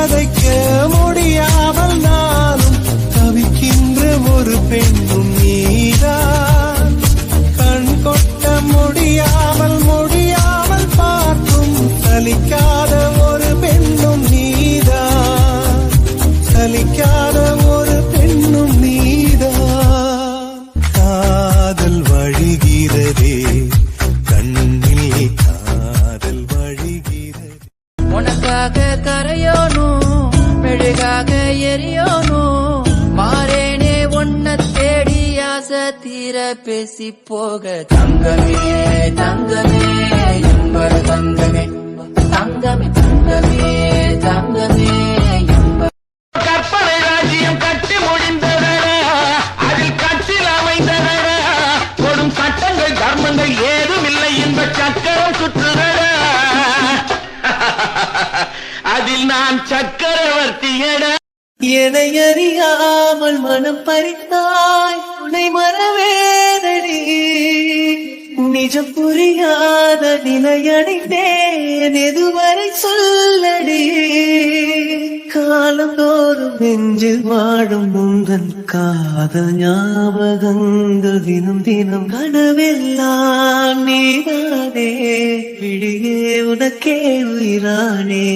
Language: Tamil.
கதைக்க முடியாமல் நானும் தவிக்கின்ற ஒரு பெண்ணும் நீதான். கண் கொட்ட முடியாமல் பார்க்கும் சலிக்காத ஒரு பெண்ணும் நீதான். சலிக்காத ஒரு பெண்ணும் நீதான். காதல் வழிகிறதே கண்ணில் காதல் வழிகிறது. உனக்காக கரையோனும் மெழுகாக எரியோனும் மாறேனே உன்னை தேடி ஆசை தீர பேசி போக. தங்கமே தங்கமே என்பது தங்கமே தங்கமே தங்கமே தங்கமே கற்பனை ராஜ்யம் கட்டி முடிந்ததடா, அதில் கட்டில் அமைந்ததடா. கொடும் சட்டங்கள் தர்மங்கள் ஏதும் இல்லை, இந்த சக்கரம் சுற்றுதடா. அதில் நான் சக்கரவர்த்தியடா. என்னை அறியாமல் மனம் பறித்தாய் உன்னை மறவேதடி. நிஜம் புரியாத நிலையடைந்தேன் எதுவரை சொல்லடி. காலந்தோறும் நெஞ்சில் வாழும் முந்தன் காதல் ஞாபகங்கள் தினம் தினம் கனவெல்லாம் நீதானே. விழியே உனக்கே உயிரானே.